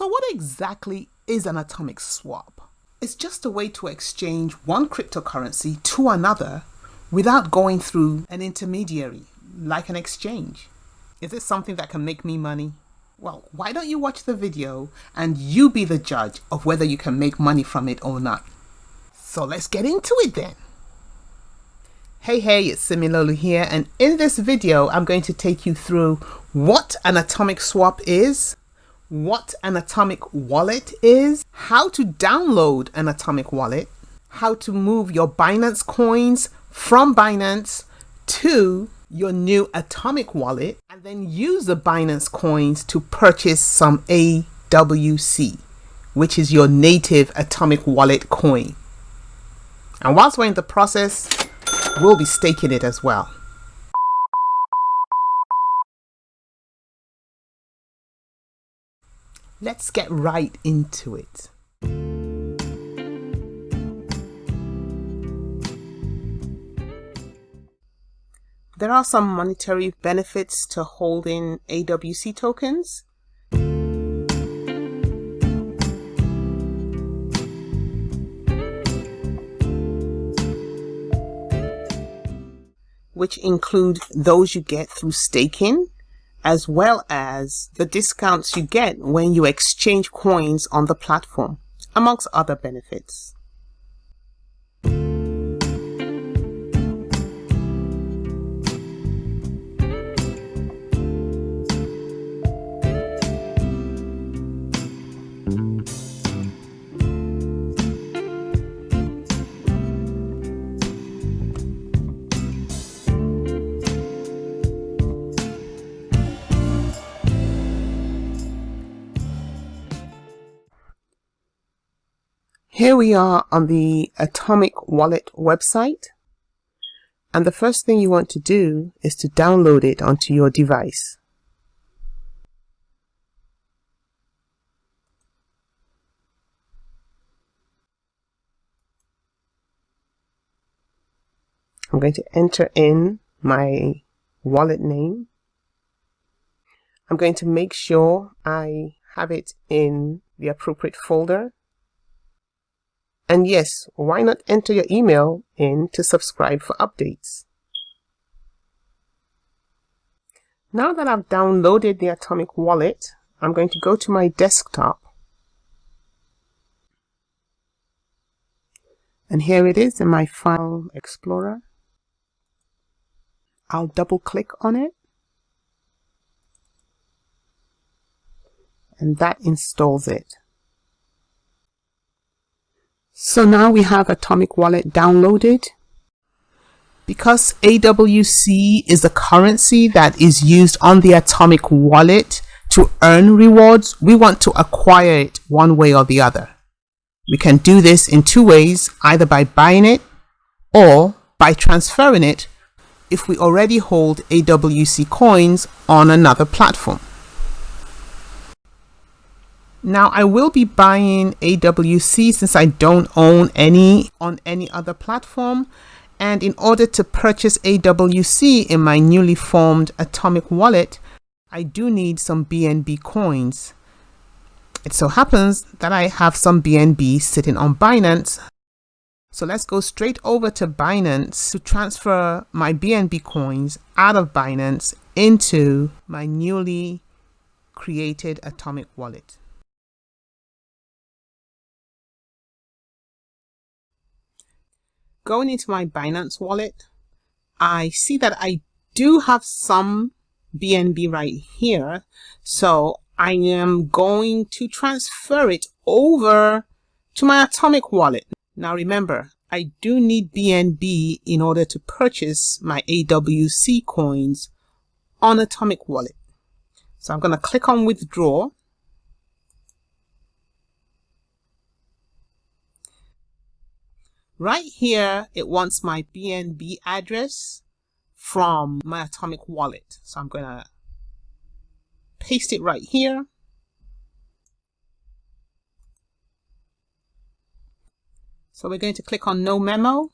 So what exactly is an atomic swap? It's just a way to exchange one cryptocurrency to another without going through an intermediary, like an exchange. Is it something that can make me money? Well, why don't you watch the video and you be the judge of whether you can make money from it or not. So let's get into it then. Hey, it's Similolu here, and in this video I'm going to take you through what an atomic swap is, what an atomic wallet is, how to download an atomic wallet, how to move your Binance coins from Binance to your new atomic wallet, and then use the Binance coins to purchase some AWC, which is your native atomic wallet coin. And whilst we're in the process, we'll be staking it as well. Let's get right into it. There are some monetary benefits to holding AWC tokens. Which include those you get through staking, as well as the discounts you get when you exchange coins on the platform, amongst other benefits. Here we are on the Atomic Wallet website, and the first thing you want to do is to download it onto your device. I'm going to enter in my wallet name. I'm going to make sure I have it in the appropriate folder. And yes, why not enter your email in to subscribe for updates? Now that I've downloaded the Atomic Wallet, I'm going to go to my desktop. And here it is in my File Explorer. I'll double click on it. And that installs it. So now we have Atomic Wallet downloaded. Because AWC is a currency that is used on the Atomic Wallet to earn rewards, we want to acquire it one way or the other. We can do this in two ways, either by buying it or by transferring it if we already hold AWC coins on another platform. Now I will be buying AWC since I don't own any on any other platform, and in order to purchase AWC in my newly formed Atomic Wallet, I do need some BNB coins. It so happens that I have some BNB sitting on Binance, so let's go straight over to Binance to transfer my BNB coins out of Binance into my newly created Atomic Wallet. Going into my Binance wallet, I see that I do have some BNB right here, so I am going to transfer it over to my Atomic Wallet. Now remember, I do need BNB in order to purchase my AWC coins on Atomic Wallet. So I'm going to click on Withdraw. Right here, it wants my BNB address from my Atomic Wallet. So I'm going to paste it right here. So we're going to click on No Memo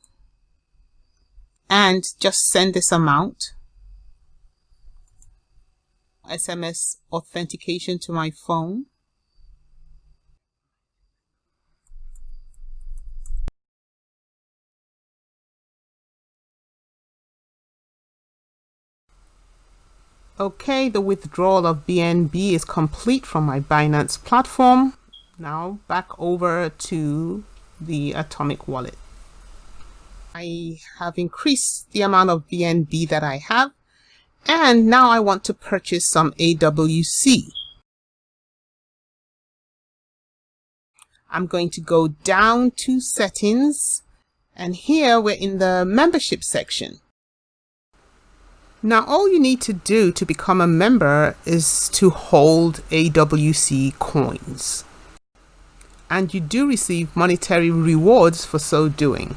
and just send this amount. SMS authentication to my phone. Okay, the withdrawal of BNB is complete from my Binance platform. Now back over to the Atomic wallet. I have increased the amount of BNB that I have, and now I want to purchase some AWC. I'm going to go down to settings, and here we're in the membership section. Now all you need to do to become a member is to hold AWC coins, and you do receive monetary rewards for so doing.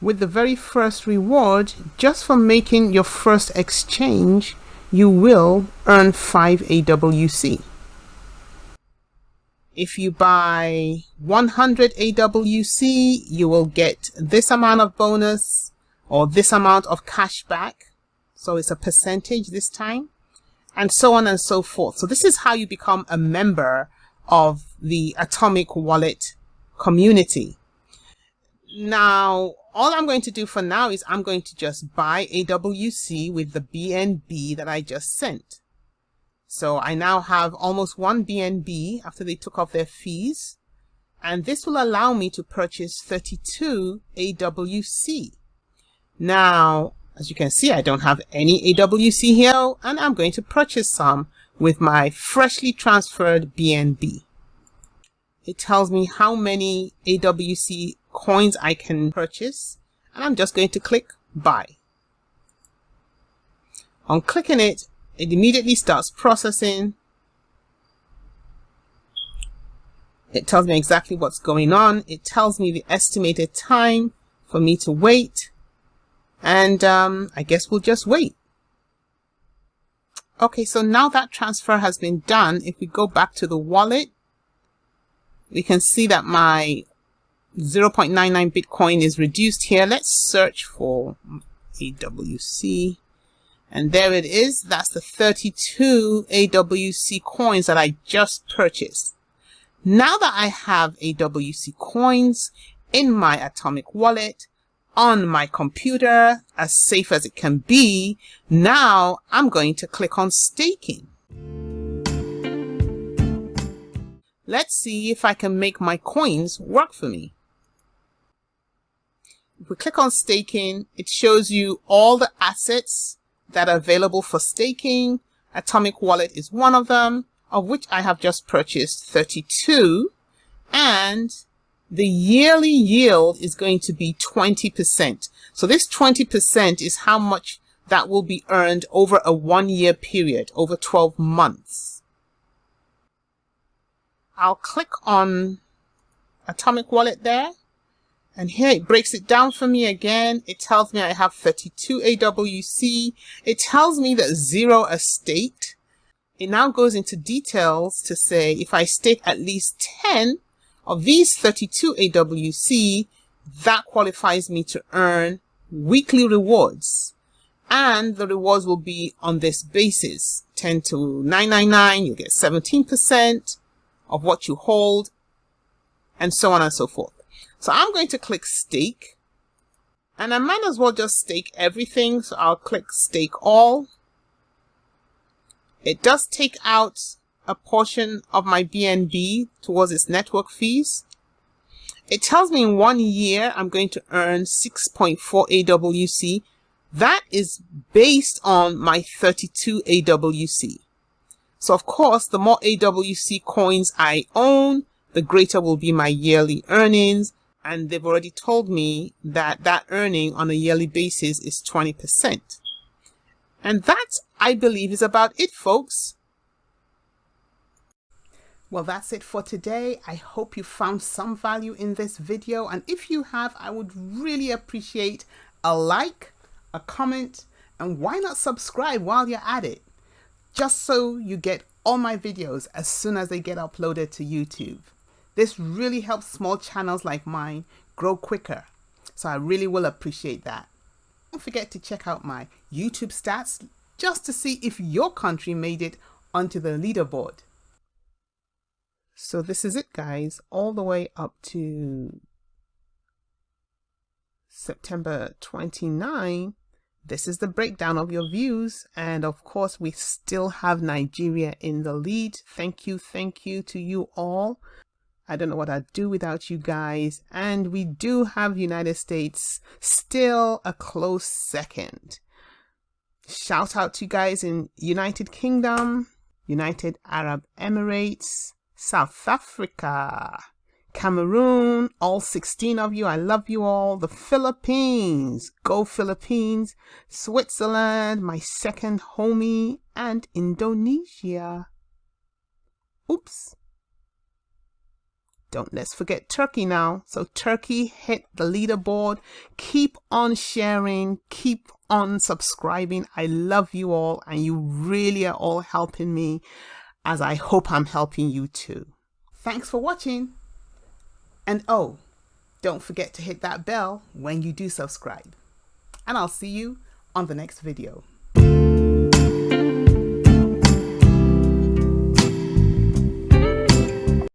With the very first reward, just for making your first exchange, you will earn 5 AWC. If you buy 100 AWC, you will get this amount of bonus or this amount of cash back. So it's a percentage this time, and so on and so forth. So this is how you become a member of the Atomic Wallet community. Now, all I'm going to do for now is I'm going to just buy AWC with the BNB that I just sent. So I now have almost 1 BNB after they took off their fees, and this will allow me to purchase 32 AWC. Now, as you can see, I don't have any AWC here, and I'm going to purchase some with my freshly transferred BNB. It tells me how many AWC coins I can purchase, and I'm just going to click buy. On clicking it, it immediately starts processing. It tells me exactly what's going on. It tells me the estimated time for me to wait, and I guess we'll just wait. Okay, so now that transfer has been done, if we go back to the wallet, we can see that my 0.99 Bitcoin is reduced here. Let's search for AWC. And there it is. That's the 32 AWC coins that I just purchased. Now that I have AWC coins in my Atomic wallet on my computer, as safe as it can be, now I'm going to click on staking. Let's see if I can make my coins work for me. If we click on staking, it shows you all the assets that are available for staking. Atomic Wallet is one of them, of which I have just purchased 32, and the yearly yield is going to be 20%. So this 20% is how much that will be earned over a 1-year period, over 12 months. I'll click on Atomic Wallet there, and here it breaks it down for me again. It tells me I have 32 AWC. It tells me that 0 are staked. It now goes into details to say if I stake at least 10 of these 32 AWC, that qualifies me to earn weekly rewards. And the rewards will be on this basis. 10 to 999, you get 17% of what you hold, and so on and so forth. So I'm going to click stake, and I might as well just stake everything. So I'll click stake all. It does take out a portion of my BNB towards its network fees. It tells me in 1 year I'm going to earn 6.4 AWC. That is based on my 32 AWC. So of course, the more AWC coins I own, the greater will be my yearly earnings. And they've already told me that that earning on a yearly basis is 20%. And that, I believe, is about it, folks. Well, that's it for today. I hope you found some value in this video. And if you have, I would really appreciate a like, a comment, and why not subscribe while you're at it? Just so you get all my videos as soon as they get uploaded to YouTube. This really helps small channels like mine grow quicker. So I really will appreciate that. Don't forget to check out my YouTube stats just to see if your country made it onto the leaderboard. So this is it, guys, all the way up to September 29. This is the breakdown of your views. And of course, we still have Nigeria in the lead. Thank you to you all. I don't know what I'd do without you guys. And we do have United States still a close second. Shout out to you guys in United Kingdom, United Arab Emirates, South Africa, Cameroon, all 16 of you. I love you all. The Philippines, go Philippines, Switzerland, my second homie, and Indonesia. Oops. Let's forget Turkey now. So Turkey hit the leaderboard. Keep on sharing. Keep on subscribing. I love you all, and you really are all helping me, as I hope I'm helping you too. Thanks for watching. And oh, don't forget to hit that bell when you do subscribe. And I'll see you on the next video.